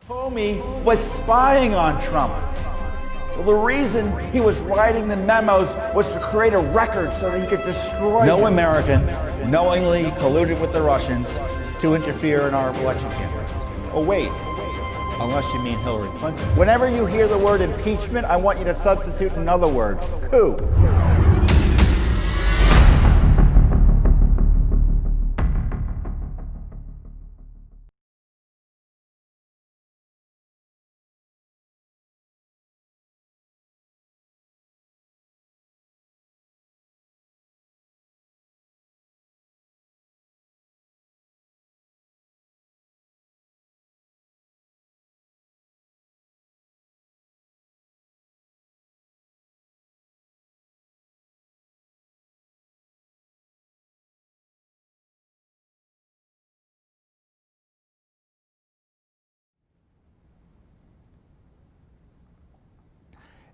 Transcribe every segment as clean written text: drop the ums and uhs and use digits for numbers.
Comey was spying on Trump. Well, the reason he was writing the memos was to create a record so that he could destroy No him. American knowingly colluded with the Russians to interfere in our election campaigns. Oh, wait, unless you mean Hillary Clinton. Whenever you hear the word impeachment, I want you to substitute another word: coup.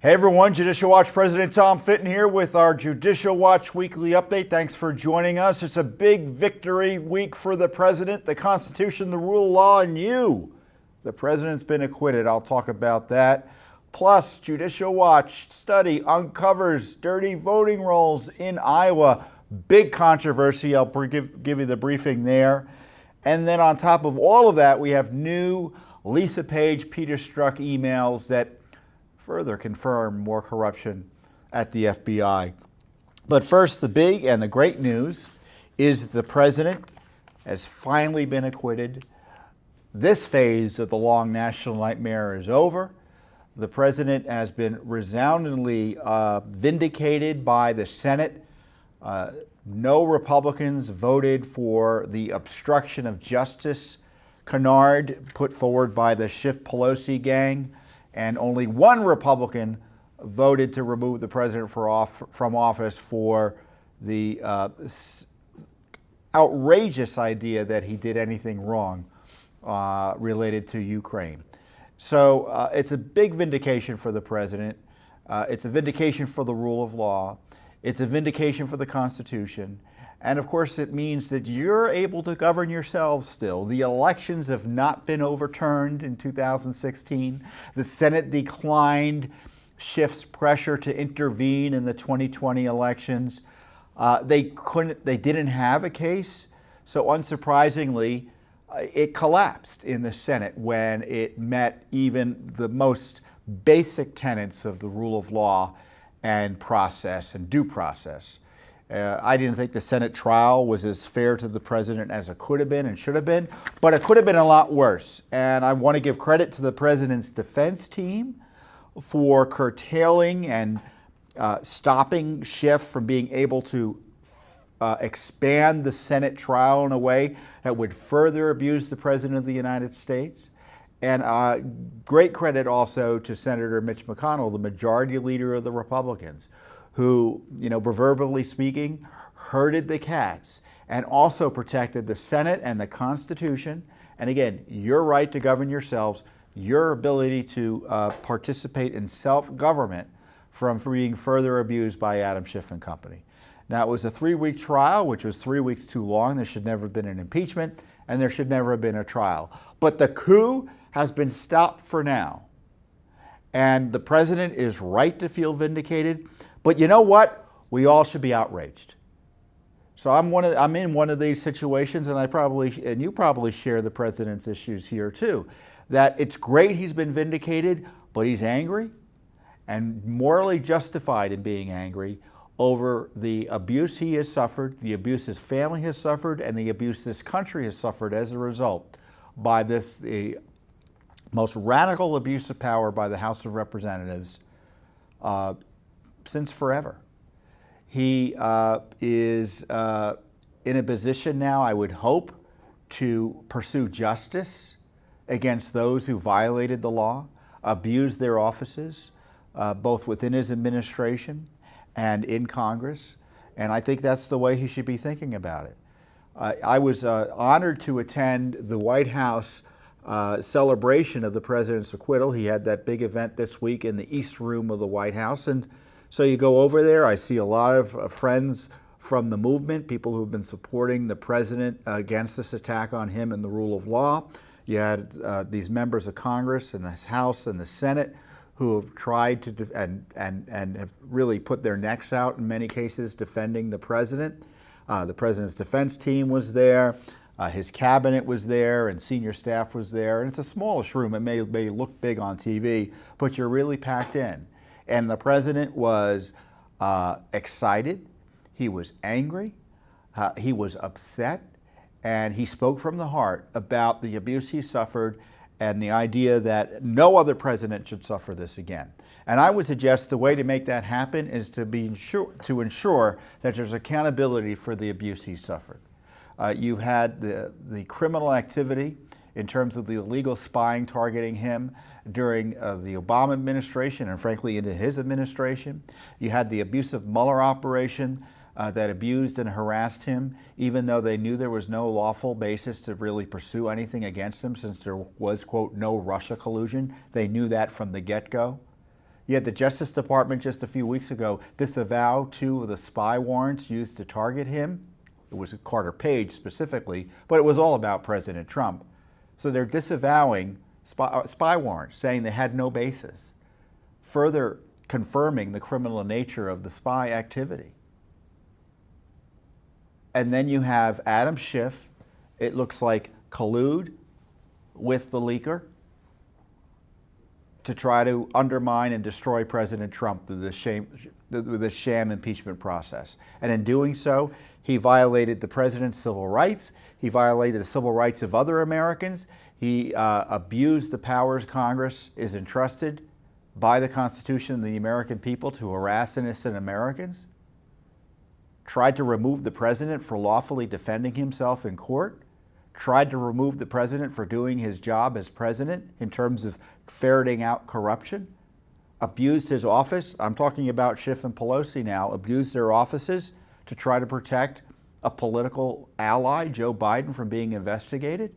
Hey everyone, Judicial Watch President Tom Fitton here with our Judicial Watch Weekly Update. Thanks for joining us. It's a big victory week for the president, the Constitution, the rule of law, and you. The president's been acquitted. I'll talk about that. Plus, Judicial Watch study uncovers dirty voting rolls in Iowa. Big controversy. I'll give you the briefing there. And then on top of all of that, we have new Lisa Page, Peter Strzok emails that further confirm more corruption at the FBI. But first, the big and the great news is the president has finally been acquitted. This phase of the long national nightmare is over. The president has been resoundingly vindicated by the Senate. No Republicans voted for the obstruction of justice canard put forward by the Schiff Pelosi gang, and only one Republican voted to remove the president from office for the outrageous idea that he did anything wrong related to Ukraine. So it's a big vindication for the president. It's a vindication for the rule of law. It's a vindication for the Constitution. And of course, it means that you're able to govern yourselves still. The elections have not been overturned in 2016. The Senate declined Schiff's pressure to intervene in the 2020 elections. They didn't have a case. So unsurprisingly, it collapsed in the Senate when it met even the most basic tenets of the rule of law and process and due process. I didn't think the Senate trial was as fair to the president as it could have been and should have been, but it could have been a lot worse. And I want to give credit to the president's defense team for curtailing and stopping Schiff from being able to expand the Senate trial in a way that would further abuse the president of the United States. And great credit also to Senator Mitch McConnell, the majority leader of the Republicans, who, proverbially speaking, herded the cats and also protected the Senate and the Constitution. And again, your right to govern yourselves, your ability to participate in self-government from being further abused by Adam Schiff and company. Now, it was a 3-week trial, which was 3 weeks too long. There should never have been an impeachment, and there should never have been a trial. But the coup has been stopped for now. And the president is right to feel vindicated. But you know what? We all should be outraged. So I'm in one of these situations, and you probably share the president's issues here too, that it's great he's been vindicated, but he's angry and morally justified in being angry over the abuse he has suffered, the abuse his family has suffered, and the abuse this country has suffered as a result by the most radical abuse of power by the House of Representatives since forever. He is in a position now, I would hope, to pursue justice against those who violated the law, abused their offices, both within his administration and in Congress. And I think that's the way he should be thinking about it. I was honored to attend the White House celebration of the president's acquittal. He had that big event this week in the East Room of the White House. And so you go over there, I see a lot of friends from the movement, people who've been supporting the president against this attack on him and the rule of law. You had these members of Congress and the House and the Senate who have tried to and have really put their necks out in many cases defending the president. The president's defense team was there. His cabinet was there and senior staff was there. And it's a smallish room. It may look big on TV, but you're really packed in. And the president was excited. He was angry. He was upset. And he spoke from the heart about the abuse he suffered and the idea that no other president should suffer this again. And I would suggest the way to make that happen is to ensure that there's accountability for the abuse he suffered. You had the criminal activity in terms of the illegal spying targeting him during the Obama administration and frankly into his administration. You had the abusive Mueller operation that abused and harassed him, even though they knew there was no lawful basis to really pursue anything against him since there was, quote, no Russia collusion. They knew that from the get-go. You had the Justice Department just a few weeks ago disavow 2 of the spy warrants used to target him. It was Carter Page specifically, but it was all about President Trump. So they're disavowing spy warrants, saying they had no basis, further confirming the criminal nature of the spy activity. And then you have Adam Schiff, it looks like, collude with the leaker to try to undermine and destroy President Trump through the sham impeachment process. And in doing so, he violated the president's civil rights. He violated the civil rights of other Americans. He abused the powers Congress is entrusted by the Constitution and the American people to harass innocent Americans. Tried to remove the president for lawfully defending himself in court. Tried to remove the president for doing his job as president in terms of ferreting out corruption. Abused his office. I'm talking about Schiff and Pelosi now. Abused their offices to try to protect a political ally, Joe Biden, from being investigated.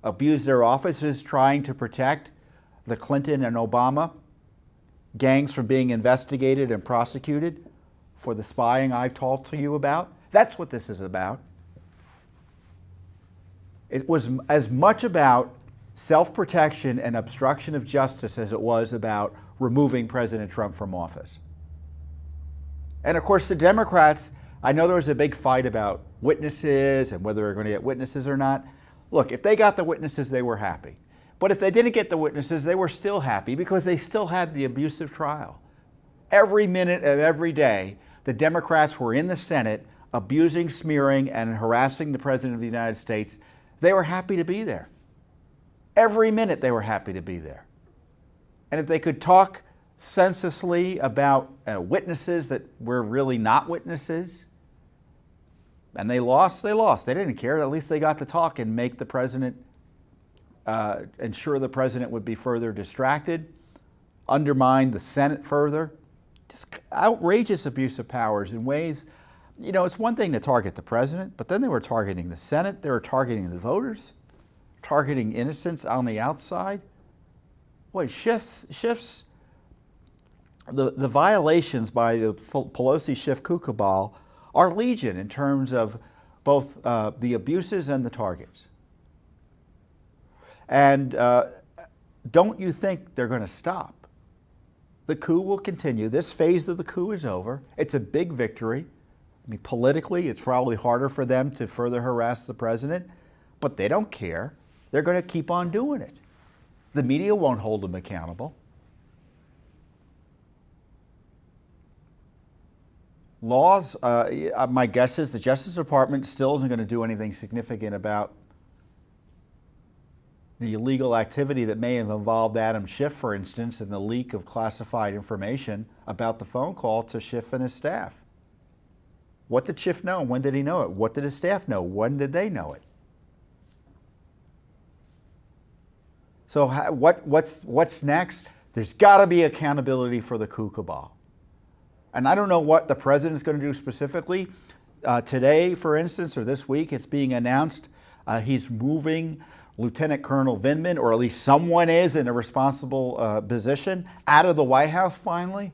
Abused their offices trying to protect the Clinton and Obama gangs from being investigated and prosecuted for the spying I've talked to you about. That's what this is about. It was as much about self-protection and obstruction of justice as it was about removing President Trump from office. And of course, the Democrats, I know there was a big fight about witnesses and whether they're going to get witnesses or not. Look, if they got the witnesses, they were happy. But if they didn't get the witnesses, they were still happy because they still had the abusive trial. Every minute of every day, the Democrats were in the Senate abusing, smearing, and harassing the President of the United States. They were happy to be there. Every minute they were happy to be there. And if they could talk senselessly about witnesses that were really not witnesses, and they lost, they lost. They didn't care. At least they got to talk and make the president, ensure the president would be further distracted, undermine the Senate further. Just outrageous abuse of powers in ways, you know, it's one thing to target the president, but then they were targeting the Senate, they were targeting the voters, targeting innocents on the outside. Boy, Schiff's the violations by the Pelosi-Schiff Coup cabal are legion in terms of both the abuses and the targets. And don't you think they're going to stop? The coup will continue. This phase of the coup is over. It's a big victory. I mean, politically, it's probably harder for them to further harass the president, but they don't care. They're going to keep on doing it. The media won't hold them accountable. Laws, my guess is the Justice Department still isn't going to do anything significant about the illegal activity that may have involved Adam Schiff, for instance, and the leak of classified information about the phone call to Schiff and his staff. What did Schiff know? When did he know it? What did his staff know? When did they know it? So what's next? There's got to be accountability for the coup cabal. And I don't know what the president's going to do specifically. Today, for instance, or this week, it's being announced he's moving Lieutenant Colonel Vindman, or at least someone is in a responsible position, out of the White House finally.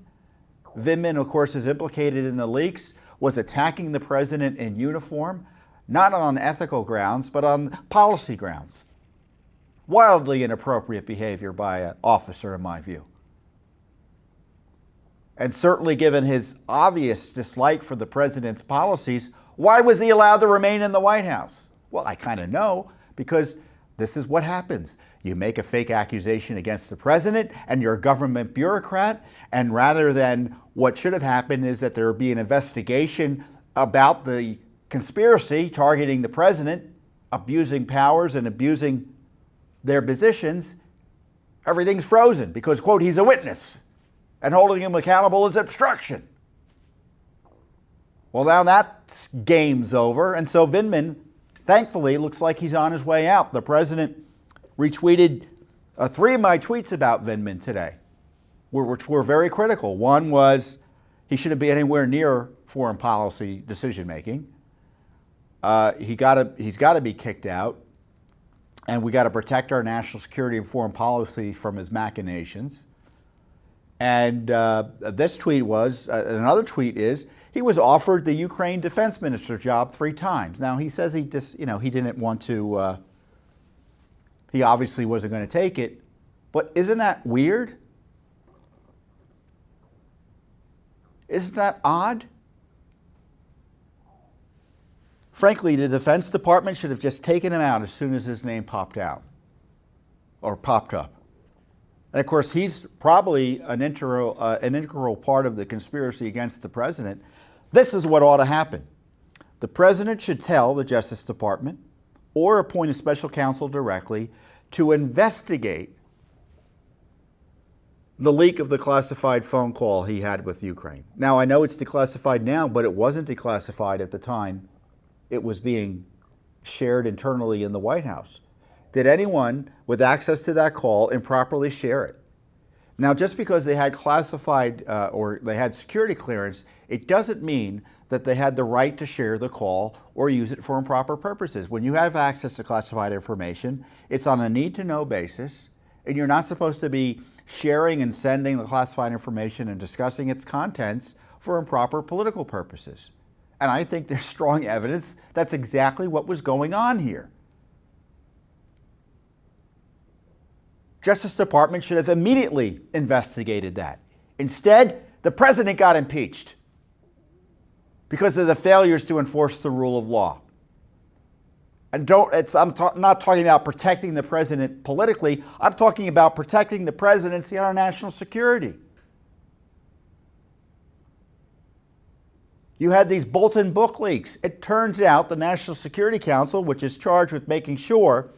Vindman, of course, is implicated in the leaks, was attacking the president in uniform, not on ethical grounds, but on policy grounds. Wildly inappropriate behavior by an officer, in my view. And certainly given his obvious dislike for the president's policies, why was he allowed to remain in the White House? Well, I kind of know, because this is what happens. You make a fake accusation against the president and you're a government bureaucrat, and rather than what should have happened is that there be an investigation about the conspiracy targeting the president, abusing powers and abusing their positions, everything's frozen because, quote, he's a witness, and holding him accountable is obstruction. Well, now that game's over, and so Vindman, thankfully, looks like he's on his way out. The president retweeted 3 of my tweets about Vindman today, which were very critical. One was he shouldn't be anywhere near foreign policy decision-making. He's got to be kicked out, and we got to protect our national security and foreign policy from his machinations. And this tweet was, another tweet is, he was offered the Ukraine defense minister job 3 times. Now, he says he just, he didn't want to, he obviously wasn't going to take it, but isn't that weird? Isn't that odd? Frankly, the Defense Department should have just taken him out as soon as his name popped out or popped up. And of course, he's probably an integral part of the conspiracy against the president. This is what ought to happen. The president should tell the Justice Department or appoint a special counsel directly to investigate the leak of the classified phone call he had with Ukraine. Now, I know it's declassified now, but it wasn't declassified at the time it was being shared internally in the White House. Did anyone with access to that call improperly share it? Now, just because they had classified or they had security clearance, it doesn't mean that they had the right to share the call or use it for improper purposes. When you have access to classified information, it's on a need-to-know basis, and you're not supposed to be sharing and sending the classified information and discussing its contents for improper political purposes. And I think there's strong evidence that's exactly what was going on here. Justice Department should have immediately investigated that. Instead, the president got impeached because of the failures to enforce the rule of law. And I'm not talking about protecting the president politically. I'm talking about protecting the presidency and our national security. You had these Bolton book leaks. It turns out the National Security Council, which is charged with making sure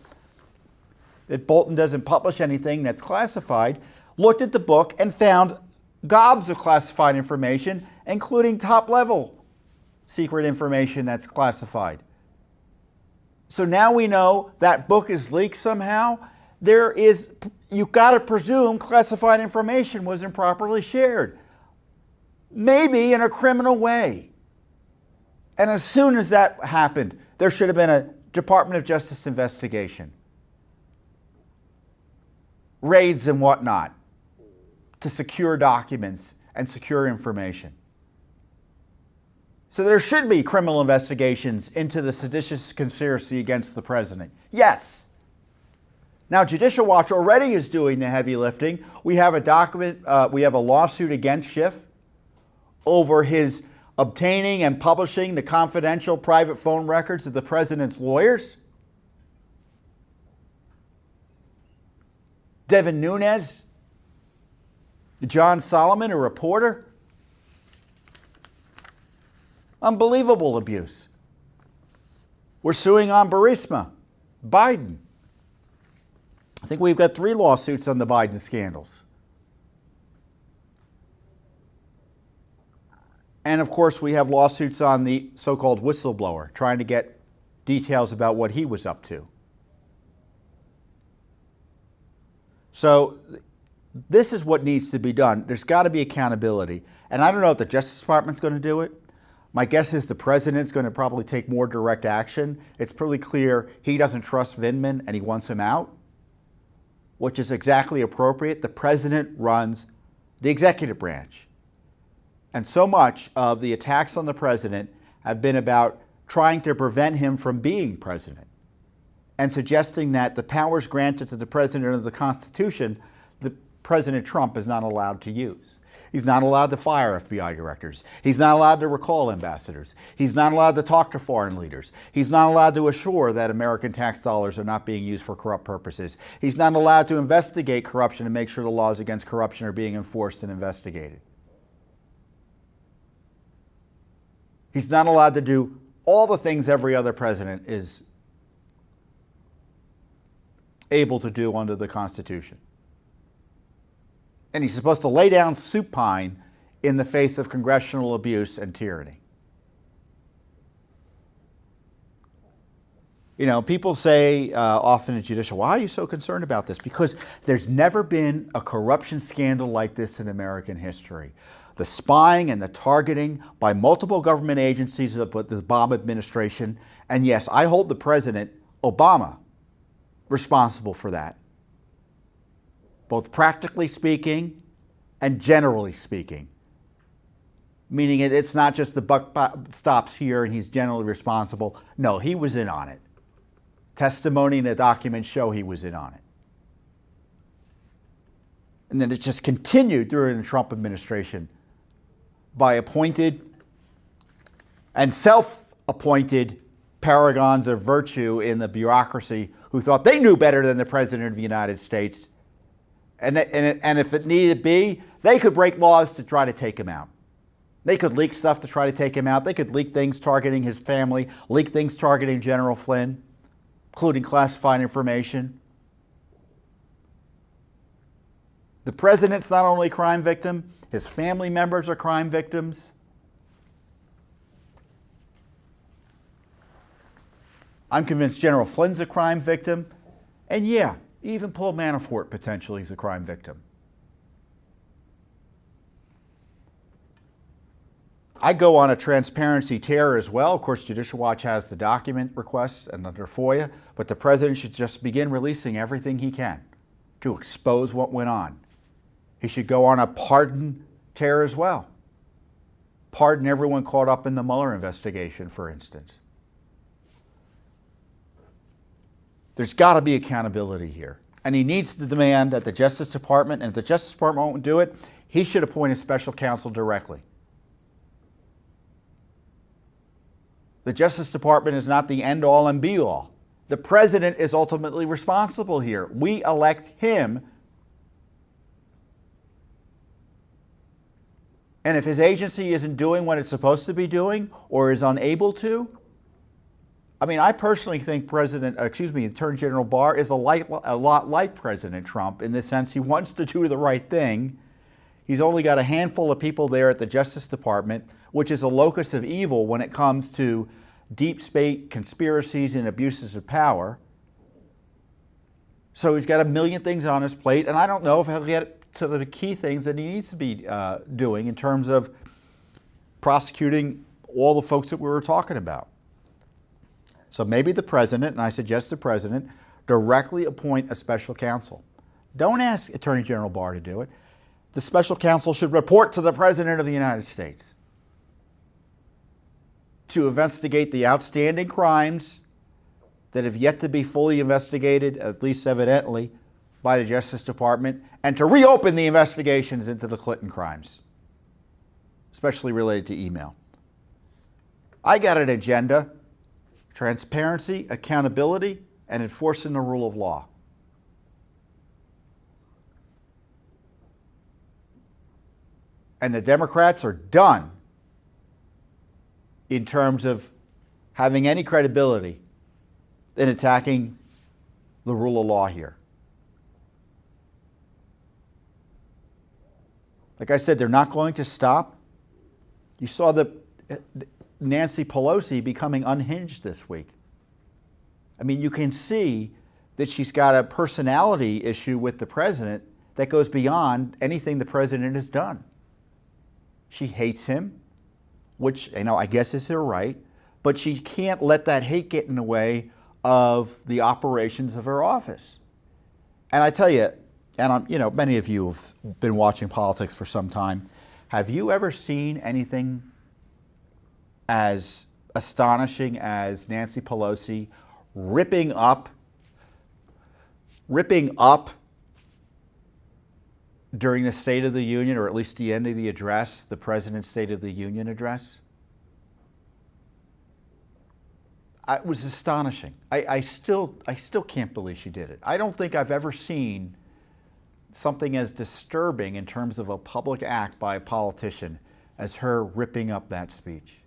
that Bolton doesn't publish anything that's classified, looked at the book and found gobs of classified information, including top-level secret information that's classified. So now we know that book is leaked somehow. You've got to presume classified information was improperly shared, maybe in a criminal way. And as soon as that happened, there should have been a Department of Justice investigation, raids and whatnot, to secure documents and secure information. So there should be criminal investigations into the seditious conspiracy against the president. Yes. Now, Judicial Watch already is doing the heavy lifting. We have a lawsuit against Schiff over his obtaining and publishing the confidential private phone records of the president's lawyers. Devin Nunes, John Solomon, a reporter. Unbelievable abuse. We're suing on Burisma, Biden. I think we've got 3 lawsuits on the Biden scandals. And of course, we have lawsuits on the so-called whistleblower, trying to get details about what he was up to. So this is what needs to be done. There's got to be accountability. And I don't know if the Justice Department's going to do it. My guess is the president's going to probably take more direct action. It's pretty clear he doesn't trust Vindman and he wants him out, which is exactly appropriate. The president runs the executive branch. And so much of the attacks on the president have been about trying to prevent him from being president. and suggesting that the powers granted to the president of the Constitution, the President Trump is not allowed to use. He's not allowed to fire FBI directors. He's not allowed to recall ambassadors. He's not allowed to talk to foreign leaders. He's not allowed to assure that American tax dollars are not being used for corrupt purposes. He's not allowed to investigate corruption and make sure the laws against corruption are being enforced and investigated. He's not allowed to do all the things every other president is able to do under the Constitution. And he's supposed to lay down supine in the face of congressional abuse and tyranny. You know, people say often in Judicial, why are you so concerned about this? Because there's never been a corruption scandal like this in American history. The spying and the targeting by multiple government agencies of the Obama administration, and yes, I hold the President Obama responsible for that, both practically speaking and generally speaking. Meaning it's not just the buck stops here and he's generally responsible. No, he was in on it. Testimony and the documents show he was in on it. And then it just continued during the Trump administration by appointed and self-appointed paragons of virtue in the bureaucracy who thought they knew better than the President of the United States. And if it needed be, they could break laws to try to take him out. They could leak stuff to try to take him out. They could leak things targeting his family, leak things targeting General Flynn, including classified information. The president's not only a crime victim, his family members are crime victims. I'm convinced General Flynn's a crime victim. And yeah, even Paul Manafort potentially is a crime victim. I go on a transparency tear as well. Of course, Judicial Watch has the document requests and under FOIA, but the president should just begin releasing everything he can to expose what went on. He should go on a pardon tear as well. Pardon everyone caught up in the Mueller investigation, for instance. There's got to be accountability here. And he needs to demand that the Justice Department, and if the Justice Department won't do it, he should appoint a special counsel directly. The Justice Department is not the end-all and be-all. The president is ultimately responsible here. We elect him. And if his agency isn't doing what it's supposed to be doing or is unable to, I mean, I personally think Attorney General Barr is a lot like President Trump in the sense he wants to do the right thing. He's only got a handful of people there at the Justice Department, which is a locus of evil when it comes to deep state conspiracies and abuses of power. So he's got a million things on his plate, and I don't know if he'll get to the key things that he needs to be doing in terms of prosecuting all the folks that we were talking about. So maybe the president, and I suggest the president, directly appoint a special counsel. Don't ask Attorney General Barr to do it. The special counsel should report to the President of the United States to investigate the outstanding crimes that have yet to be fully investigated, at least evidently, by the Justice Department, and to reopen the investigations into the Clinton crimes, especially related to email. I got an agenda: transparency, accountability, and enforcing the rule of law. And the Democrats are done in terms of having any credibility in attacking the rule of law here. Like I said, they're not going to stop. You saw Nancy Pelosi becoming unhinged this week. I mean, you can see that she's got a personality issue with the president that goes beyond anything the president has done. She hates him, which, I guess is her right, but she can't let that hate get in the way of the operations of her office. And I tell you, and many of you have been watching politics for some time, have you ever seen anything as astonishing as Nancy Pelosi ripping up ripping up during the State of the Union, or at least the end of the address, the President's State of the Union address, it was astonishing. I still can't believe she did it. I don't think I've ever seen something as disturbing in terms of a public act by a politician as her ripping up that speech.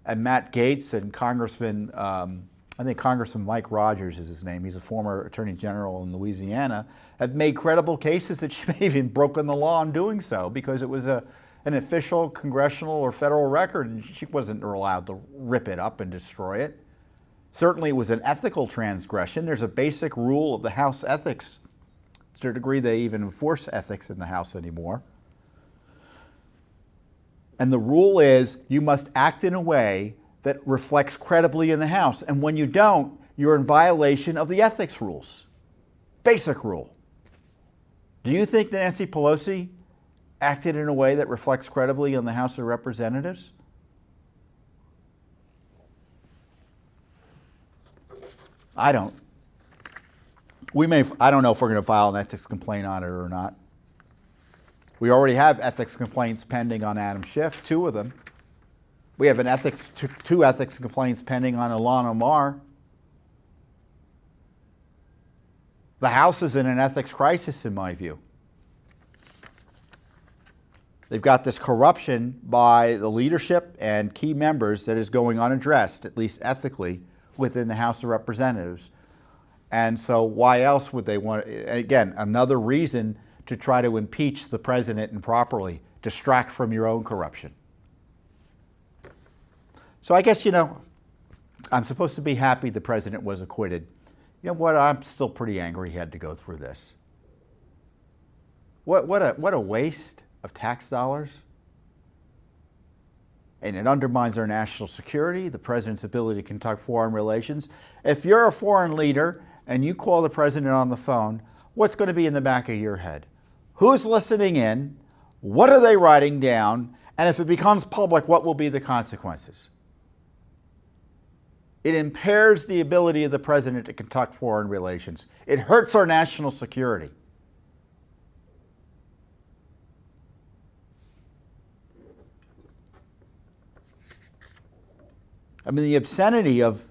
And Matt Gaetz and Congressman, I think Congressman Mike Rogers is his name, he's a former Attorney General in Louisiana, have made credible cases that she may have even broken the law in doing so, because it was an official congressional or federal record and she wasn't allowed to rip it up and destroy it. Certainly it was an ethical transgression. There's a basic rule of the House ethics, to a degree they even enforce ethics in the House anymore. And the rule is you must act in a way that reflects credibly in the House. And when you don't, you're in violation of the ethics rules. Basic rule. Do you think Nancy Pelosi acted in a way that reflects credibly in the House of Representatives? I don't. I don't know if we're going to file an ethics complaint on it or not. We already have ethics complaints pending on Adam Schiff, 2 of them. We have two ethics complaints pending on Ilhan Omar. The House is in an ethics crisis, in my view. They've got this corruption by the leadership and key members that is going unaddressed, at least ethically, within the House of Representatives. And so why else would they want, again, another reason to try to impeach the president improperly, distract from your own corruption. So I guess, I'm supposed to be happy the president was acquitted. You know what? I'm still pretty angry he had to go through this. What a waste of tax dollars. And it undermines our national security, the president's ability to conduct foreign relations. If you're a foreign leader and you call the president on the phone, what's going to be in the back of your head? Who's listening in? What are they writing down? And if it becomes public, what will be the consequences? It impairs the ability of the president to conduct foreign relations. It hurts our national security. I mean, the obscenity of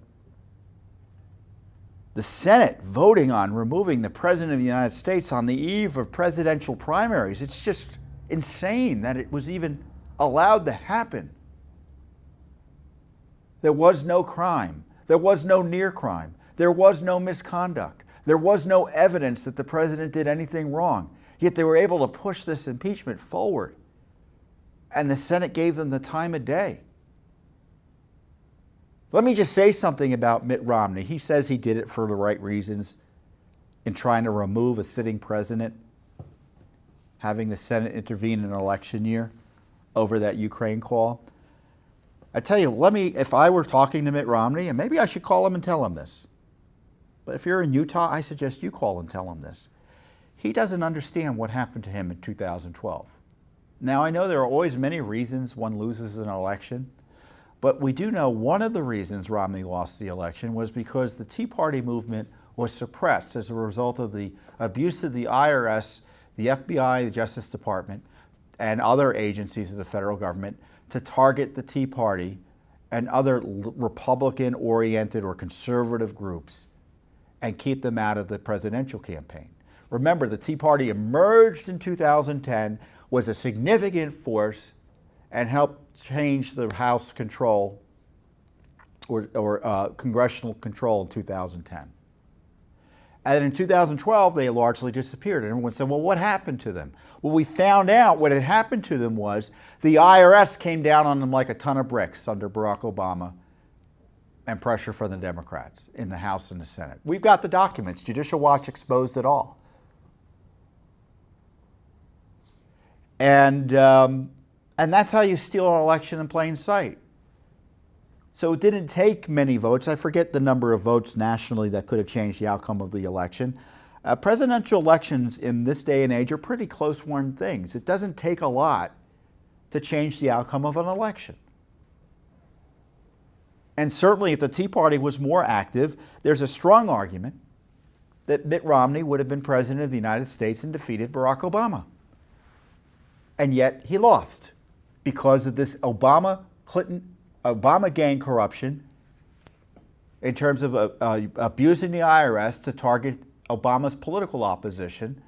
the Senate voting on removing the President of the United States on the eve of presidential primaries, it's just insane that it was even allowed to happen. There was no crime. There was no near crime. There was no misconduct. There was no evidence that the president did anything wrong. Yet they were able to push this impeachment forward. And the Senate gave them the time of day. Let me just say something about Mitt Romney. He says he did it for the right reasons in trying to remove a sitting president, having the Senate intervene in an election year over that Ukraine call. I tell you, if I were talking to Mitt Romney, and maybe I should call him and tell him this, but if you're in Utah, I suggest you call and tell him this. He doesn't understand what happened to him in 2012. Now, I know there are always many reasons one loses an election, but we do know one of the reasons Romney lost the election was because the Tea Party movement was suppressed as a result of the abuse of the IRS, the FBI, the Justice Department, and other agencies of the federal government to target the Tea Party and other Republican-oriented or conservative groups and keep them out of the presidential campaign. Remember, the Tea Party emerged in 2010, was a significant force, and helped change the House control or congressional control in 2010. And in 2012, they largely disappeared. And everyone said, well, what happened to them? Well, we found out what had happened to them was the IRS came down on them like a ton of bricks under Barack Obama and pressure from the Democrats in the House and the Senate. We've got the documents. Judicial Watch exposed it all. And that's how you steal an election in plain sight. So it didn't take many votes. I forget the number of votes nationally that could have changed the outcome of the election. Presidential elections in this day and age are pretty close-run things. It doesn't take a lot to change the outcome of an election. And certainly if the Tea Party was more active, there's a strong argument that Mitt Romney would have been president of the United States and defeated Barack Obama. And yet he lost because of this Obama gang corruption in terms of abusing the IRS to target Obama's political opposition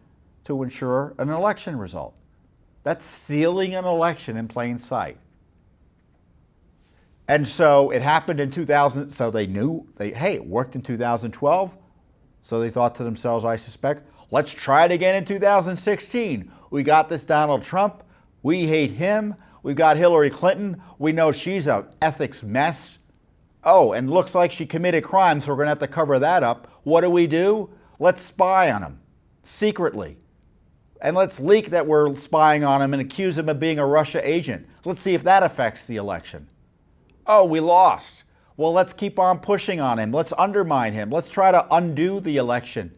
to ensure an election result. That's stealing an election in plain sight. And so it happened in 2000, so they knew, hey, it worked in 2012, so they thought to themselves, I suspect, let's try it again in 2016. We got this Donald Trump, we hate him, we've got Hillary Clinton, we know she's an ethics mess. Oh, and looks like she committed crimes, so we're going to have to cover that up. What do? Let's spy on him, secretly. And let's leak that we're spying on him and accuse him of being a Russia agent. Let's see if that affects the election. Oh, we lost. Well, let's keep on pushing on him. Let's undermine him. Let's try to undo the election.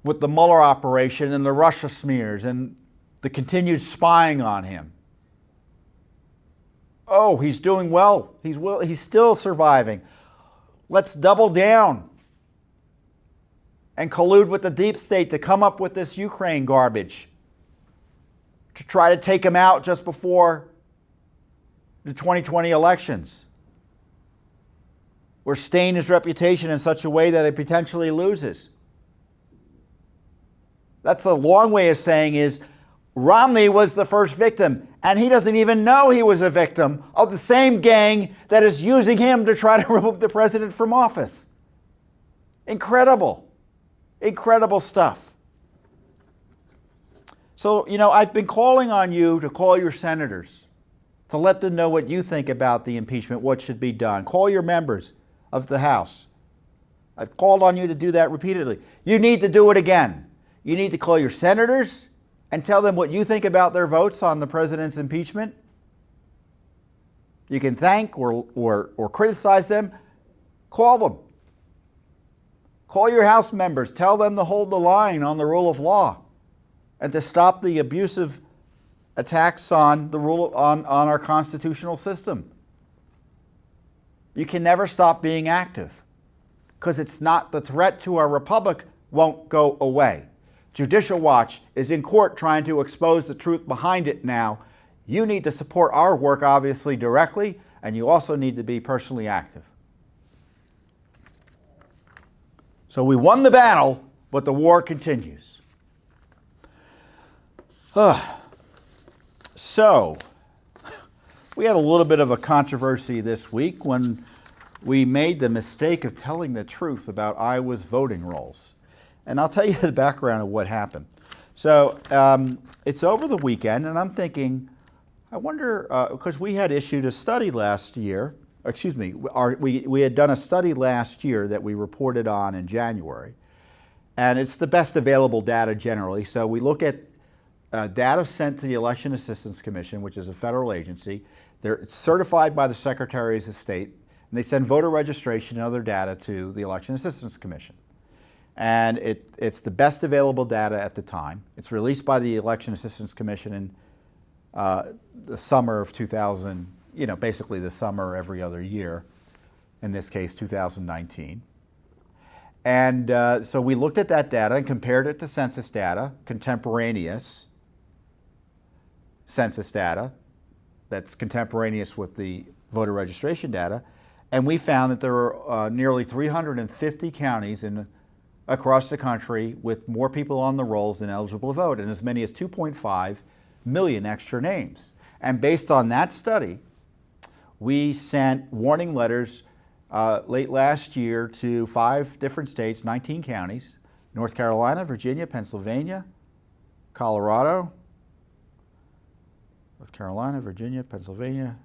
With the Mueller operation and the Russia smears and the continued spying on him. Oh, he's doing well. He's still surviving. Let's double down and collude with the deep state to come up with this Ukraine garbage to try to take him out just before the 2020 elections. Or stain his reputation in such a way that it potentially loses. That's a long way of saying is Romney was the first victim, and he doesn't even know he was a victim of the same gang that is using him to try to remove the president from office. Incredible. Incredible stuff. So, I've been calling on you to call your senators, to let them know what you think about the impeachment, what should be done. Call your members of the House. I've called on you to do that repeatedly. You need to do it again. You need to call your senators and tell them what you think about their votes on the president's impeachment. You can thank or criticize them. Call them. Call your House members. Tell them to hold the line on the rule of law and to stop the abusive attacks on our constitutional system. You can never stop being active because it's not the threat to our republic won't go away. Judicial Watch is in court trying to expose the truth behind it now. You need to support our work, obviously, directly, and you also need to be personally active. So we won the battle, but the war continues. So, we had a little bit of a controversy this week when we made the mistake of telling the truth about Iowa's voting rolls. And I'll tell you the background of what happened. So, it's over the weekend, and I'm thinking, I wonder, because we had issued a study last year, we had done a study last year that we reported on in January. And it's the best available data generally. So we look at data sent to the Election Assistance Commission, which is a federal agency. It's certified by the Secretaries of State, and they send voter registration and other data to the Election Assistance Commission. And it's the best available data at the time. It's released by the Election Assistance Commission in the summer of 2000, basically the summer every other year, in this case 2019. And so we looked at that data and compared it to census data, contemporaneous census data that's contemporaneous with the voter registration data, and we found that there are nearly 350 counties across the country with more people on the rolls than eligible to vote, and as many as 2.5 million extra names. And based on that study, we sent warning letters late last year to 5 different states, 19 counties, North Carolina, Virginia, Pennsylvania, Colorado, North Carolina, Virginia, Pennsylvania,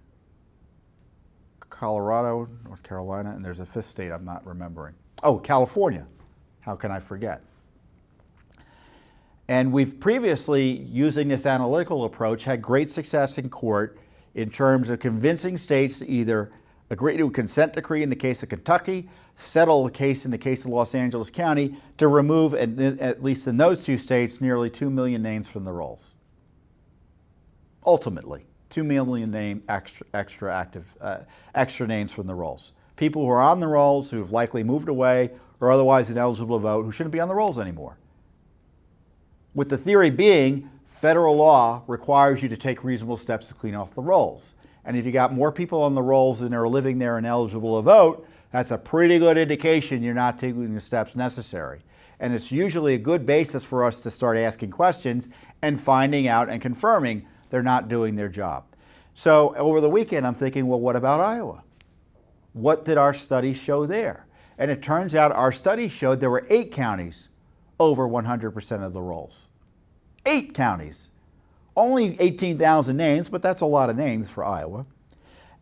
Colorado, North Carolina, and there's a 5th state I'm not remembering. Oh, California. How can I forget? And we've previously, using this analytical approach, had great success in court in terms of convincing states to either agree to a consent decree in the case of Kentucky, settle the case in the case of Los Angeles County, to remove, at least in those 2 states, nearly 2 million names from the rolls. Ultimately, 2 million extra names from the rolls. People who are on the rolls, who have likely moved away, or otherwise ineligible to vote, who shouldn't be on the rolls anymore. With the theory being, federal law requires you to take reasonable steps to clean off the rolls. And if you got more people on the rolls than are living there and eligible to vote, that's a pretty good indication you're not taking the steps necessary. And it's usually a good basis for us to start asking questions and finding out and confirming they're not doing their job. So over the weekend, I'm thinking, well, what about Iowa? What did our study show there? And it turns out our study showed there were 8 counties over 100% of the rolls. 8 counties. Only 18,000 names, but that's a lot of names for Iowa.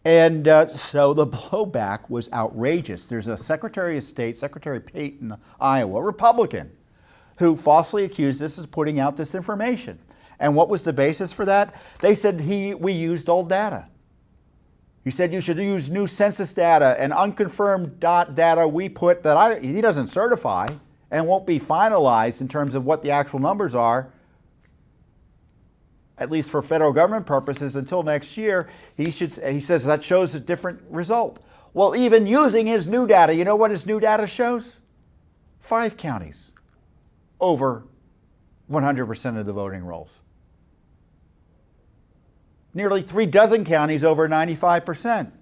And so the blowback was outrageous. There's a Secretary of State, Secretary Fitton, Iowa, Republican, who falsely accused us of putting out this information. And what was the basis for that? They said we used old data. He said you should use new census data and unconfirmed data we put that he doesn't certify and won't be finalized in terms of what the actual numbers are, at least for federal government purposes, until next year. He says that shows a different result. Well, even using his new data, you know what his new data shows? 5 counties over 100% of the voting rolls. Nearly 3 dozen counties over 95%.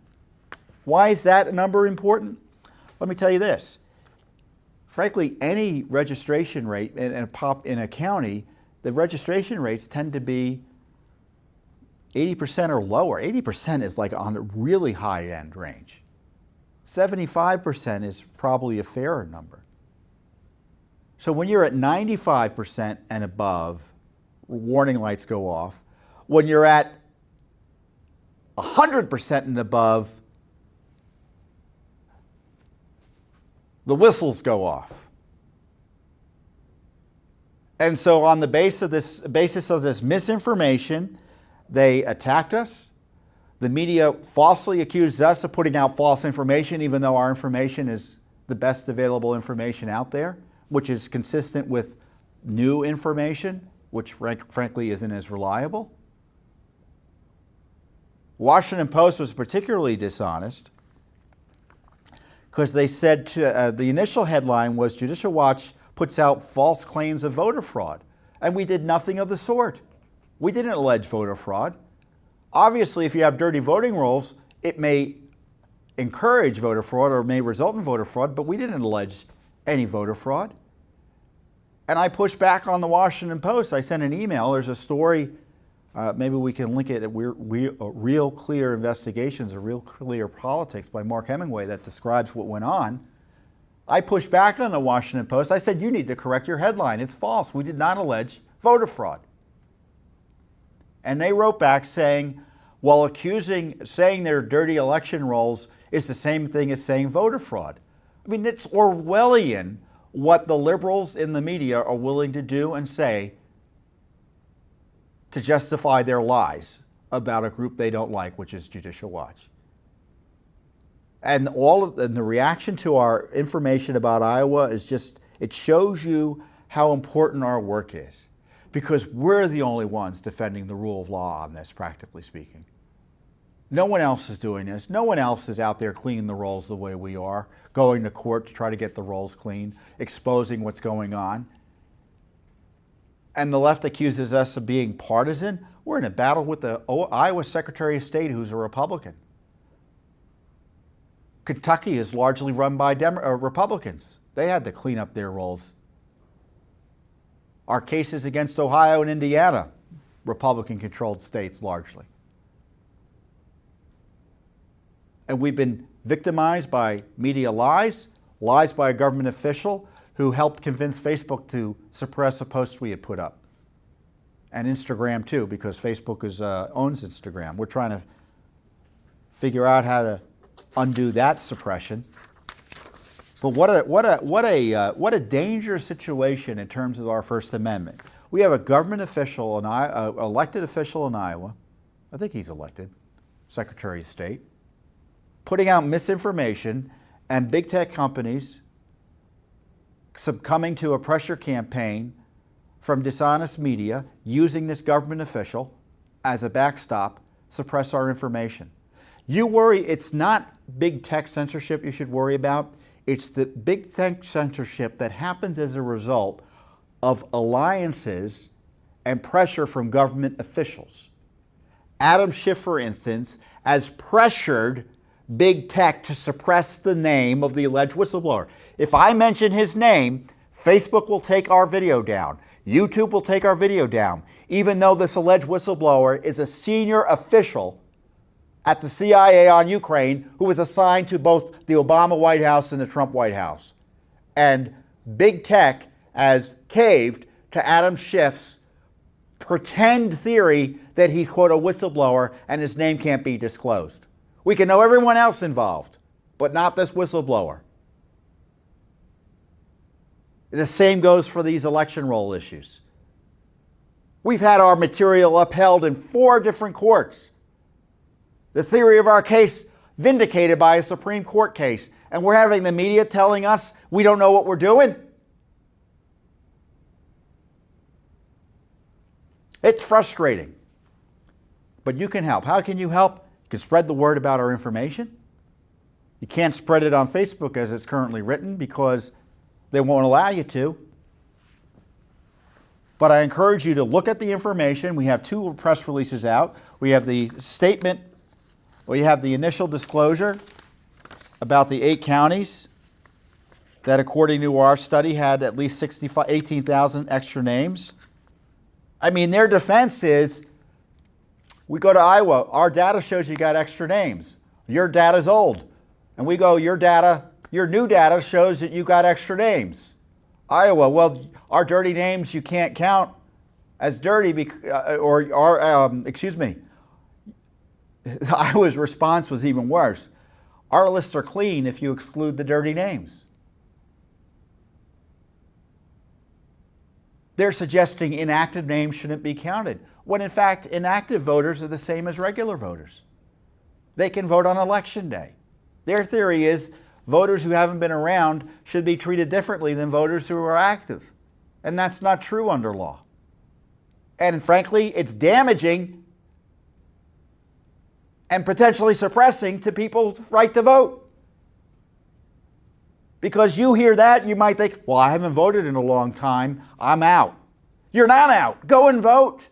Why is that number important? Let me tell you this. Frankly, any registration rate in a county, the registration rates tend to be 80% or lower. 80% is like on a really high-end range. 75% is probably a fairer number. So when you're at 95% and above, warning lights go off. When you're at 100% and above, the whistles go off. And so on the basis of this misinformation, they attacked us. The media falsely accused us of putting out false information, even though our information is the best available information out there, which is consistent with new information, which frankly isn't as reliable. Washington Post was particularly dishonest because they said the initial headline was Judicial Watch puts out false claims of voter fraud. And we did nothing of the sort. We didn't allege voter fraud. Obviously, if you have dirty voting rolls, it may encourage voter fraud or may result in voter fraud, but we didn't allege any voter fraud. And I pushed back on the Washington Post. I sent an email. There's a story, maybe we can link it at Real Clear Investigations or Real Clear Politics by Mark Hemingway that describes what went on. I pushed back on the Washington Post. I said, you need to correct your headline. It's false. We did not allege voter fraud. And they wrote back saying, well, saying they're dirty election rolls is the same thing as saying voter fraud. I mean, it's Orwellian what the liberals in the media are willing to do and say to justify their lies about a group they don't like, which is Judicial Watch. And the reaction to our information about Iowa is just, it shows you how important our work is, because we're the only ones defending the rule of law on this, practically speaking. No one else is doing this. No one else is out there cleaning the rolls the way we are, going to court to try to get the rolls clean, exposing what's going on. And the left accuses us of being partisan. We're in a battle with the Iowa Secretary of State, who's a Republican. Kentucky is largely run by Republicans. They had to clean up their rolls. Our cases against Ohio and Indiana, Republican-controlled states largely. And we've been victimized by media lies by a government official who helped convince Facebook to suppress a post we had put up. And Instagram too, because Facebook owns Instagram. We're trying to figure out how to undo that suppression. But what a dangerous situation in terms of our First Amendment. We have a government official, an elected official in Iowa, I think he's elected, Secretary of State, putting out misinformation, and big tech companies succumbing to a pressure campaign from dishonest media, using this government official as a backstop suppress our information. You worry, it's not big tech censorship you should worry about. It's the big tech censorship that happens as a result of alliances and pressure from government officials. Adam Schiff, for instance, has pressured big tech to suppress the name of the alleged whistleblower. If I mention his name, Facebook will take our video down. YouTube will take our video down, even though this alleged whistleblower is a senior official at the CIA on Ukraine who was assigned to both the Obama White House and the Trump White House. And big tech has caved to Adam Schiff's pretend theory that he's, quote, a whistleblower and his name can't be disclosed. We can know everyone else involved, but not this whistleblower. The same goes for these election roll issues. We've had our material upheld in 4 different courts. The theory of our case vindicated by a Supreme Court case, and we're having the media telling us we don't know what we're doing. It's frustrating, but you can help. How can you help? You can spread the word about our information. You can't spread it on Facebook as it's currently written because they won't allow you to. But I encourage you to look at the information. We have 2 press releases out. We have the statement, we have the initial disclosure about the 8 counties that, according to our study, had at least 18,000 extra names. I mean, their defense is, we go to Iowa, our data shows you got extra names. Your data's old. And we go, your new data shows that you got extra names. Iowa, well, our dirty names you can't count as dirty, Iowa's response was even worse. Our lists are clean if you exclude the dirty names. They're suggesting inactive names shouldn't be counted, when in fact inactive voters are the same as regular voters. They can vote on election day. Their theory is voters who haven't been around should be treated differently than voters who are active. And that's not true under law. And frankly, it's damaging and potentially suppressing to people's right to vote. Because you hear that, you might think, well, I haven't voted in a long time, I'm out. You're not out. Go and vote.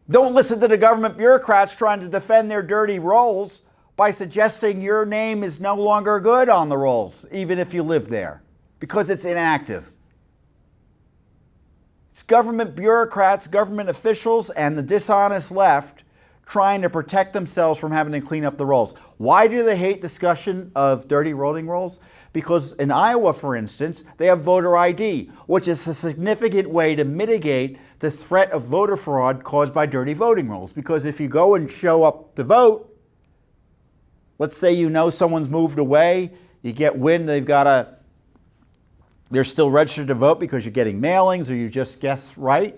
Don't listen to the government bureaucrats trying to defend their dirty rolls by suggesting your name is no longer good on the rolls, even if you live there, because it's inactive. It's government bureaucrats, government officials, and the dishonest left trying to protect themselves from having to clean up the rolls. Why do they hate discussion of dirty rolling rolls? Because in Iowa, for instance, they have voter ID, which is a significant way to mitigate the threat of voter fraud caused by dirty voting rolls. Because if you go and show up to vote, let's say you know someone's moved away, you get wind they're still registered to vote because you're getting mailings or you just guess right,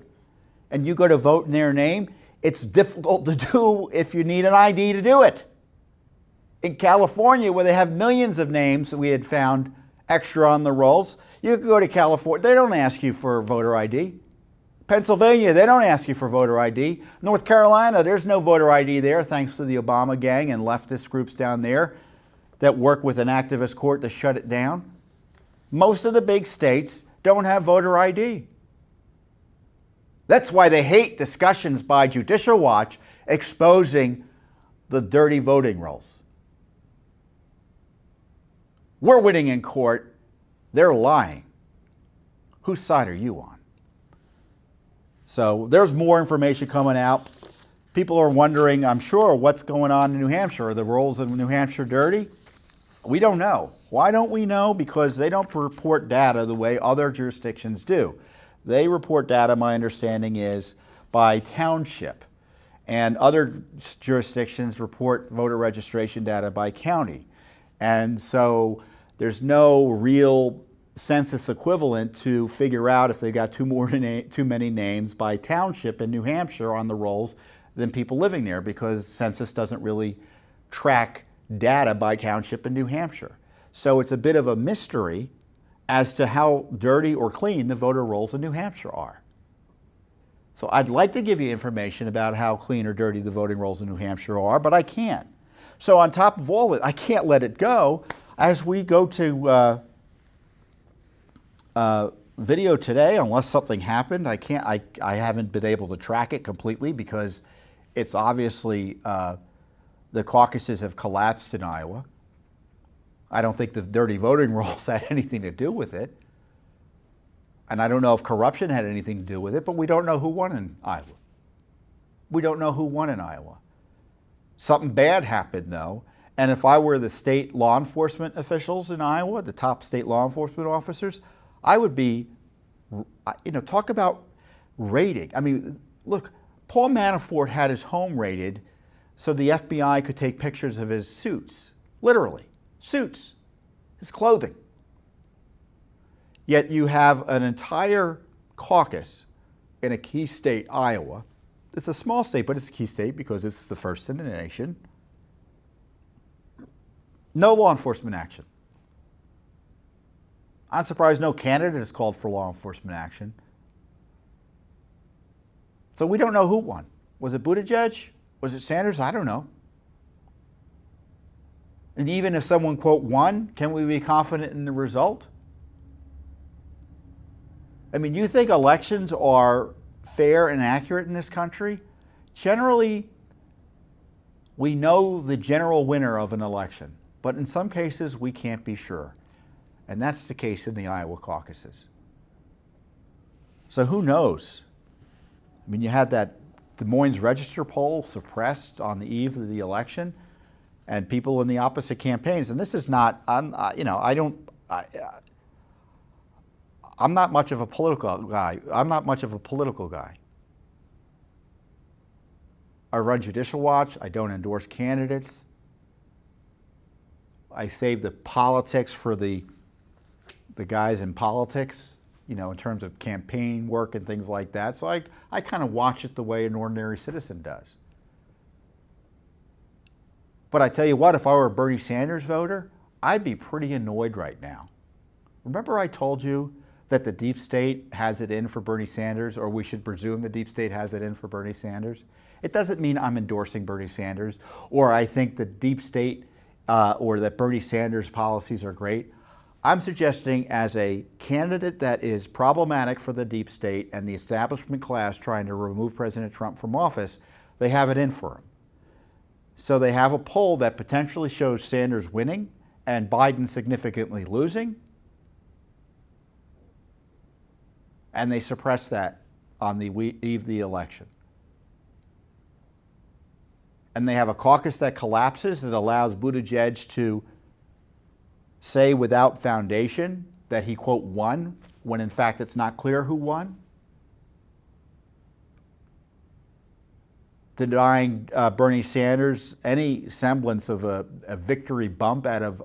and you go to vote in their name, it's difficult to do if you need an ID to do it. In California, where they have millions of names that we had found extra on the rolls, you can go to California, they don't ask you for voter ID. Pennsylvania, they don't ask you for voter ID. North Carolina, there's no voter ID there, thanks to the Obama gang and leftist groups down there that work with an activist court to shut it down. Most of the big states don't have voter ID. That's why they hate discussions by Judicial Watch exposing the dirty voting rolls. We're winning in court. They're lying. Whose side are you on? So there's more information coming out. People are wondering, I'm sure, what's going on in New Hampshire. Are the rolls in New Hampshire dirty? We don't know. Why don't we know? Because they don't report data the way other jurisdictions do. They report data, my understanding is, by township. And other jurisdictions report voter registration data by county. And so there's no real census equivalent to figure out if they got too many names by township in New Hampshire on the rolls than people living there, because census doesn't really track data by township in New Hampshire. So it's a bit of a mystery as to how dirty or clean the voter rolls in New Hampshire are. So I'd like to give you information about how clean or dirty the voting rolls in New Hampshire are, but I can't. So on top of all of it, I can't let it go. As we go to video today, unless something happened, I haven't been able to track it completely because it's obviously the caucuses have collapsed in Iowa. I don't think the dirty voting rolls had anything to do with it. And I don't know if corruption had anything to do with it, but we don't know who won in Iowa. We don't know who won in Iowa. Something bad happened, though. And if I were the state law enforcement officials in Iowa, the top state law enforcement officers, I would be, talk about raiding. I mean, look, Paul Manafort had his home raided so the FBI could take pictures of his suits, literally, suits, his clothing. Yet you have an entire caucus in a key state, Iowa. It's a small state, but it's a key state because it's the first in the nation. No law enforcement action. I'm surprised no candidate has called for law enforcement action. So we don't know who won. Was it Buttigieg? Was it Sanders? I don't know. And even if someone, quote, won, can we be confident in the result? I mean, you think elections are fair and accurate in this country? Generally, we know the general winner of an election, but in some cases, we can't be sure. And that's the case in the Iowa caucuses. So who knows? I mean, you had that Des Moines Register poll suppressed on the eve of the election, and people in the opposite campaigns. And this is not, I'm not much of a political guy. I run Judicial Watch. I don't endorse candidates. I save the politics for the guys in politics, in terms of campaign work and things like that. So I kind of watch it the way an ordinary citizen does. But I tell you what, if I were a Bernie Sanders voter, I'd be pretty annoyed right now. Remember I told you that the deep state has it in for Bernie Sanders, or we should presume the deep state has it in for Bernie Sanders? It doesn't mean I'm endorsing Bernie Sanders, or I think the deep state or that Bernie Sanders' policies are great. I'm suggesting as a candidate that is problematic for the deep state and the establishment class trying to remove President Trump from office, they have it in for him. So they have a poll that potentially shows Sanders winning and Biden significantly losing, and they suppress that on the eve of the election. And they have a caucus that collapses that allows Buttigieg to say without foundation that he, quote, won, when in fact it's not clear who won. Denying Bernie Sanders any semblance of a victory bump out of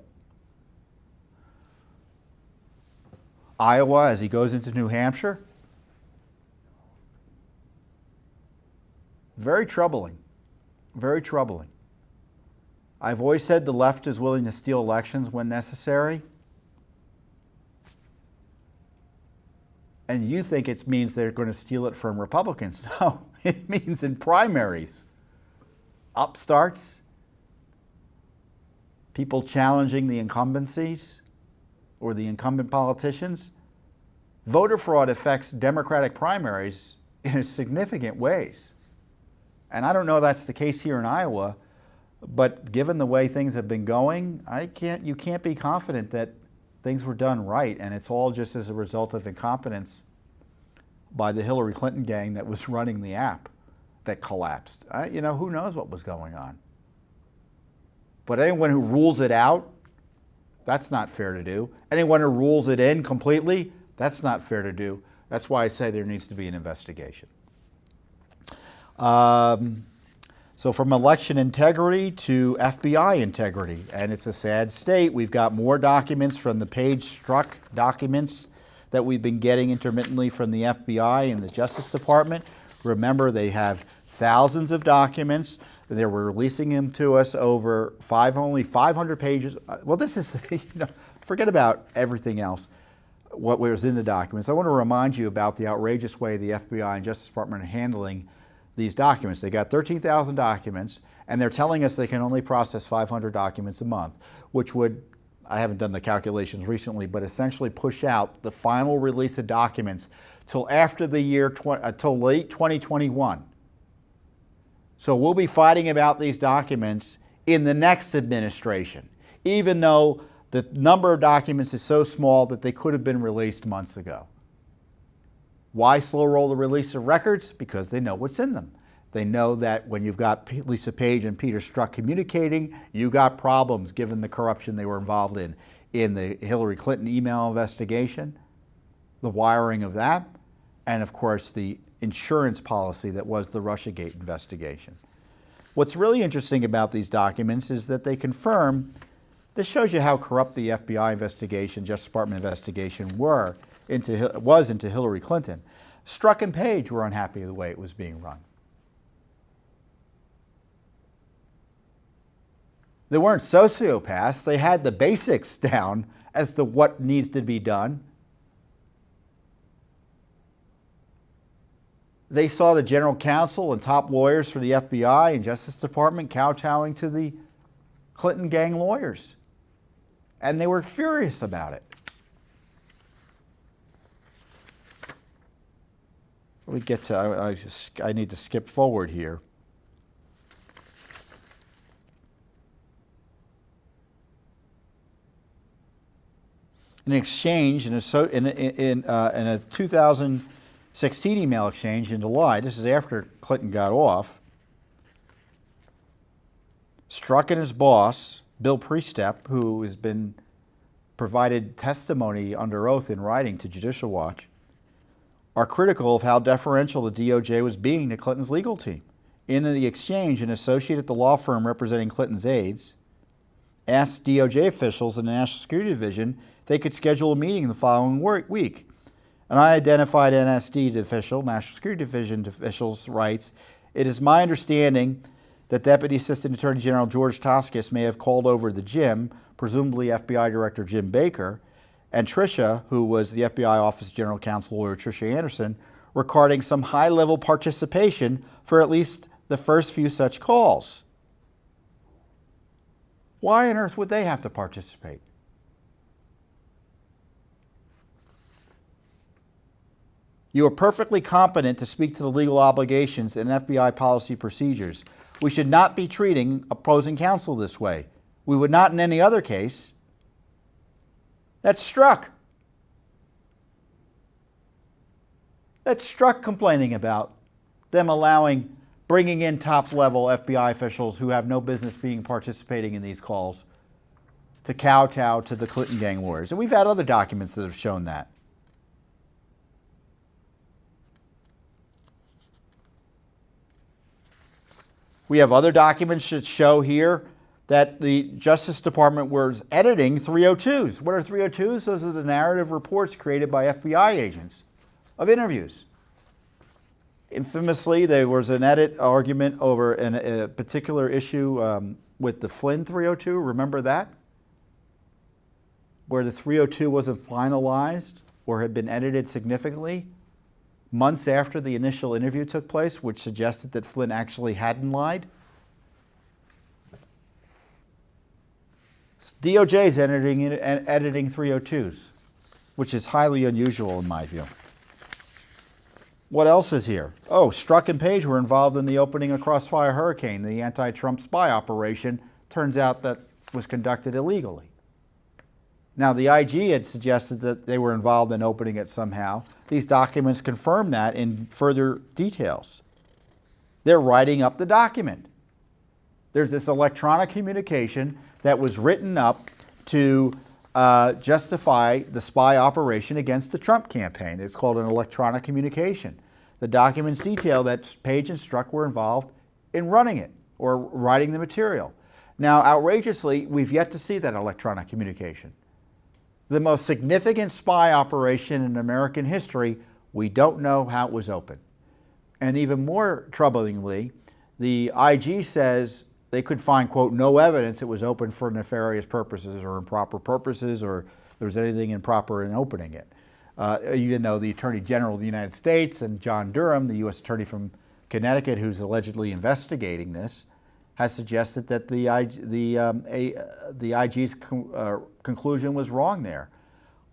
Iowa as he goes into New Hampshire. Very troubling. Very troubling. I've always said the left is willing to steal elections when necessary. And you think it means they're going to steal it from Republicans. No, it means in primaries. Upstarts, people challenging the incumbencies or the incumbent politicians. Voter fraud affects Democratic primaries in significant ways. And I don't know that's the case here in Iowa, but given the way things have been going, you can't be confident that things were done right, and it's all just as a result of incompetence by the Hillary Clinton gang that was running the app that collapsed. Who knows what was going on? But anyone who rules it out, that's not fair to do. Anyone who rules it in completely, that's not fair to do. That's why I say there needs to be an investigation. So from election integrity to FBI integrity, and it's a sad state. We've got more documents from the page-struck documents that we've been getting intermittently from the FBI and the Justice Department. Remember, they have thousands of documents. They were releasing them to us over only 500 pages. Well, this is, forget about everything else. what was in the documents. I want to remind you about the outrageous way the FBI and Justice Department are handling these documents. They got 13,000 documents, and they're telling us they can only process 500 documents a month, which would, I haven't done the calculations recently, but essentially push out the final release of documents till after the year, till late 2021. So we'll be fighting about these documents in the next administration, even though the number of documents is so small that they could have been released months ago. Why slow roll the release of records? Because they know what's in them. They know that when you've got Lisa Page and Peter Strzok communicating, you got problems given the corruption they were involved in the Hillary Clinton email investigation, the wiring of that, and of course the insurance policy that was the Russiagate investigation. What's really interesting about these documents is that they confirm, this shows you how corrupt the FBI investigation, Justice Department investigation was into Hillary Clinton. Strzok and Page were unhappy with the way it was being run. They weren't sociopaths. They had the basics down as to what needs to be done. They saw the general counsel and top lawyers for the FBI and Justice Department kowtowing to the Clinton gang lawyers. And they were furious about it. We get to, I need to skip forward here. In exchange, in a 2016 email exchange in July, this is after Clinton got off, Strzok and his boss, Bill Priestap, who has been provided testimony under oath in writing to Judicial Watch, are critical of how deferential the DOJ was being to Clinton's legal team. In the exchange, an associate at the law firm representing Clinton's aides asked DOJ officials in the National Security Division if they could schedule a meeting the following week. An unidentified NSD official, National Security Division officials, writes, "It is my understanding that Deputy Assistant Attorney General George Toscas may have called over the Jim, presumably FBI Director Jim Baker, and Tricia, who was the FBI Office General Counsel lawyer Tricia Anderson, recording some high-level participation for at least the first few such calls." Why on earth would they have to participate? You are perfectly competent to speak to the legal obligations and FBI policy procedures. We should not be treating opposing counsel this way. We would not in any other case. That's Strzok. That's Strzok complaining about them bringing in top-level FBI officials who have no business participating in these calls to kowtow to the Clinton gang lawyers. And we've had other documents that have shown that. We have other documents that show here that the Justice Department was editing 302s. What are 302s? Those are the narrative reports created by FBI agents of interviews. Infamously, there was an edit argument over a particular issue with the Flynn 302. Remember that? Where the 302 wasn't finalized or had been edited significantly months after the initial interview took place, which suggested that Flynn actually hadn't lied. DOJ is editing 302s, which is highly unusual in my view. What else is here? Oh, Strzok and Page were involved in the opening of Crossfire Hurricane, the anti-Trump spy operation. Turns out that was conducted illegally. Now, the IG had suggested that they were involved in opening it somehow. These documents confirm that in further details. They're writing up the document. There's this electronic communication that was written up to justify the spy operation against the Trump campaign. It's called an electronic communication. The documents detail that Page and Strzok were involved in running it or writing the material. Now, outrageously, we've yet to see that electronic communication. The most significant spy operation in American history, we don't know how it was opened. And even more troublingly, the IG says they could find, quote, no evidence it was opened for nefarious purposes or improper purposes or there was anything improper in opening it. even though the Attorney General of the United States and John Durham, the U.S. Attorney from Connecticut, who's allegedly investigating this, has suggested that the IG's conclusion was wrong there.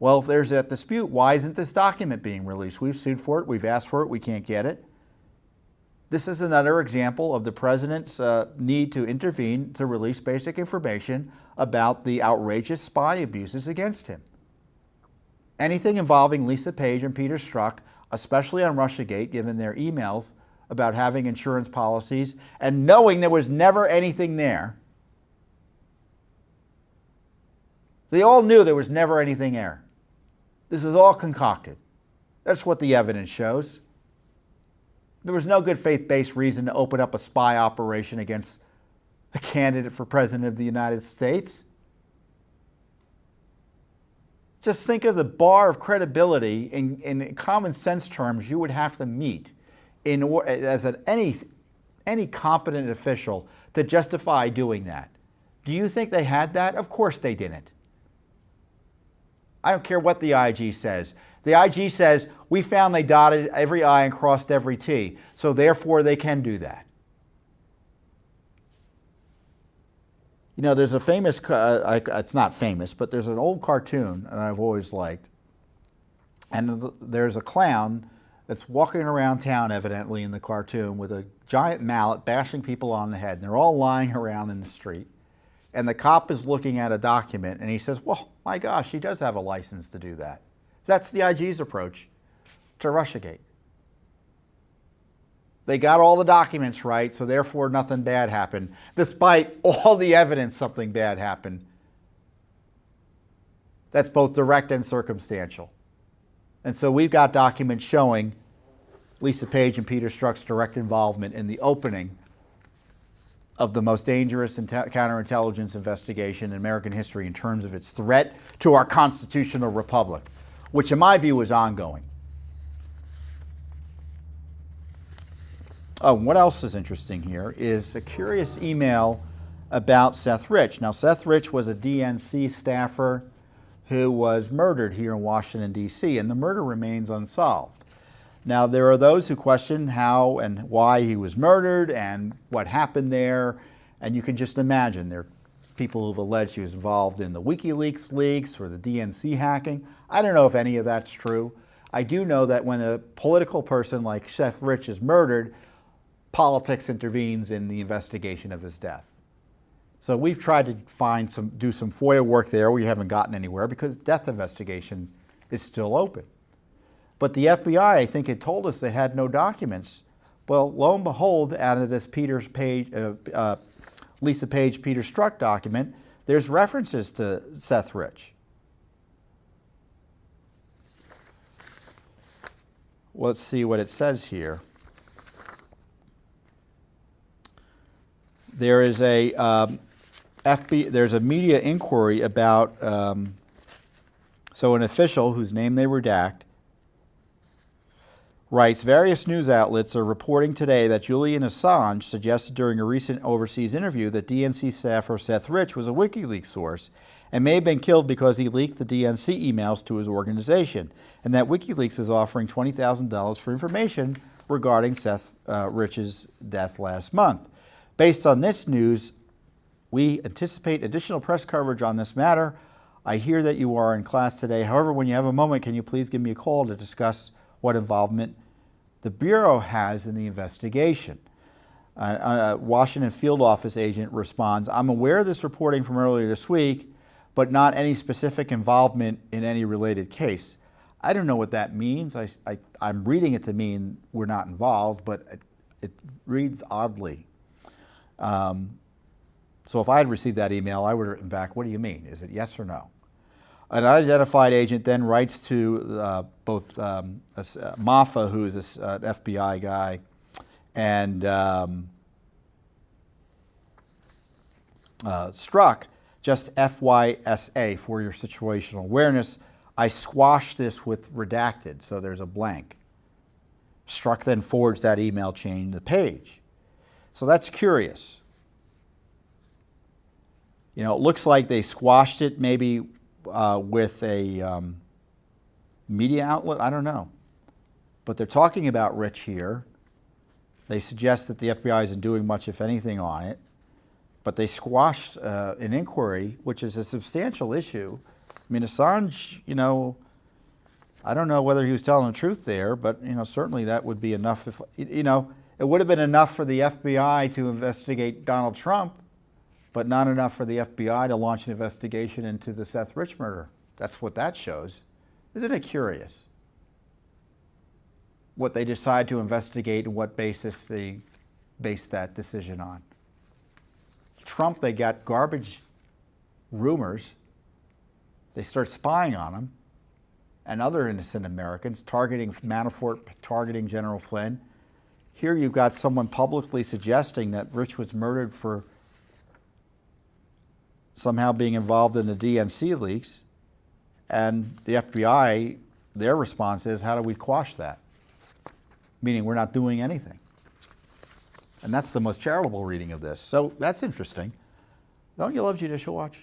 Well, if there's that dispute, why isn't this document being released? We've sued for it, we've asked for it, we can't get it. This is another example of the president's need to intervene to release basic information about the outrageous spy abuses against him. Anything involving Lisa Page and Peter Strzok, especially on Russiagate, given their emails about having insurance policies and knowing there was never anything there. They all knew there was never anything there. This was all concocted. That's what the evidence shows. There was no good faith-based reason to open up a spy operation against a candidate for president of the United States. Just think of the bar of credibility in common sense terms you would have to meet any competent official to justify doing that. Do you think they had that? Of course they didn't. I don't care what the IG says. The IG says, we found they dotted every I and crossed every T, so therefore they can do that. You know, there's a famous, it's not famous, but there's an old cartoon that I've always liked. And there's a clown that's walking around town, evidently, in the cartoon with a giant mallet bashing people on the head. And they're all lying around in the street. And the cop is looking at a document and he says, well, my gosh, he does have a license to do that. That's the IG's approach to Russiagate. They got all the documents right, so therefore nothing bad happened. Despite all the evidence, something bad happened. That's both direct and circumstantial. And so we've got documents showing Lisa Page and Peter Strzok's direct involvement in the opening of the most dangerous counterintelligence investigation in American history in terms of its threat to our constitutional republic, which in my view is ongoing. Oh, what else is interesting here is a curious email about Seth Rich. Now, Seth Rich was a DNC staffer who was murdered here in Washington, D.C., and the murder remains unsolved. Now, there are those who question how and why he was murdered and what happened there, and you can just imagine there are people who've alleged he was involved in the WikiLeaks leaks or the DNC hacking. I don't know if any of that's true. I do know that when a political person like Seth Rich is murdered, politics intervenes in the investigation of his death. So we've tried to do some FOIA work there. We haven't gotten anywhere because death investigation is still open. But the FBI, I think, had told us they had no documents. Well, lo and behold, out of this Lisa Page, Peter Strzok document, there's references to Seth Rich. Let's see what it says here. There is there's a media inquiry about, so an official whose name they redact writes, various news outlets are reporting today that Julian Assange suggested during a recent overseas interview that DNC staffer Seth Rich was a WikiLeaks source and may have been killed because he leaked the DNC emails to his organization, and that WikiLeaks is offering $20,000 for information regarding Seth Rich's death last month. Based on this news, we anticipate additional press coverage on this matter. I hear that you are in class today. However, when you have a moment, can you please give me a call to discuss what involvement the Bureau has in the investigation? A Washington field office agent responds, I'm aware of this reporting from earlier this week, but not any specific involvement in any related case. I don't know what that means. I'm reading it to mean we're not involved, but it reads oddly. So if I had received that email, I would have written back, what do you mean? Is it yes or no? An unidentified agent then writes to both Maffa, who is an FBI guy, and Strzok, just FYSA for your situational awareness. I squashed this with redacted, so there's a blank. Strzok then forwards that email chain to Page. So that's curious. You know, it looks like they squashed it maybe with a media outlet? I don't know. But they're talking about Rich here. They suggest that the FBI isn't doing much, if anything, on it. But they squashed an inquiry, which is a substantial issue. I mean, Assange, I don't know whether he was telling the truth there, but certainly that would be enough. If it would have been enough for the FBI to investigate Donald Trump, but not enough for the FBI to launch an investigation into the Seth Rich murder. That's what that shows. Isn't it curious what they decide to investigate and what basis they base that decision on? Trump, they got garbage rumors. They start spying on him and other innocent Americans, targeting Manafort, targeting General Flynn. Here you've got someone publicly suggesting that Rich was murdered for somehow being involved in the DNC leaks, and the FBI, their response is, how do we quash that? Meaning we're not doing anything. And that's the most charitable reading of this. So that's interesting. Don't you love Judicial Watch?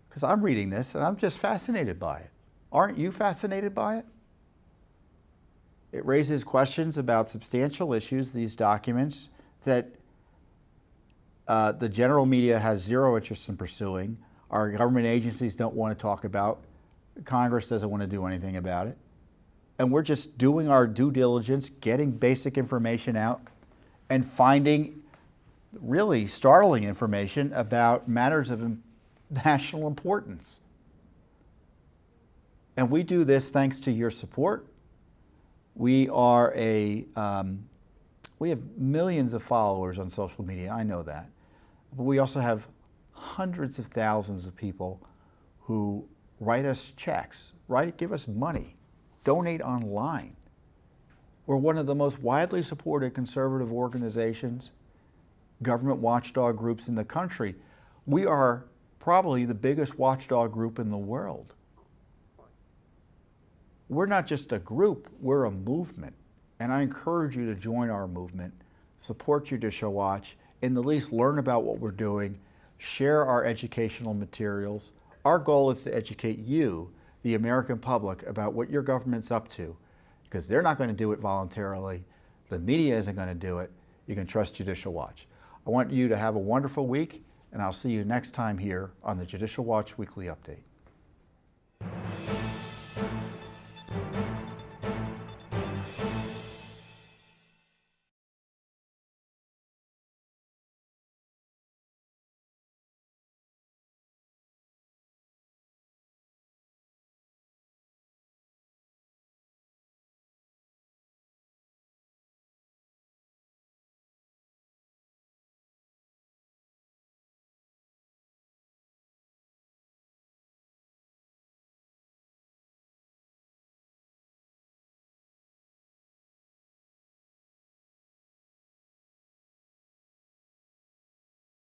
Because I'm reading this and I'm just fascinated by it. Aren't you fascinated by it? It raises questions about substantial issues, these documents, that the general media has zero interest in pursuing. Our government agencies don't want to talk about. Congress doesn't want to do anything about it. And we're just doing our due diligence, getting basic information out, and finding really startling information about matters of national importance. And we do this thanks to your support. We are we have millions of followers on social media, I know that. But we also have hundreds of thousands of people who write us checks, give us money, donate online. We're one of the most widely supported conservative organizations, government watchdog groups in the country. We are probably the biggest watchdog group in the world. We're not just a group, we're a movement. And I encourage you to join our movement, support Judicial Watch, in the least learn about what we're doing, share our educational materials. Our goal is to educate you, the American public, about what your government's up to, because they're not going to do it voluntarily. The media isn't going to do it. You can trust Judicial Watch. I want you to have a wonderful week, and I'll see you next time here on the Judicial Watch Weekly Update.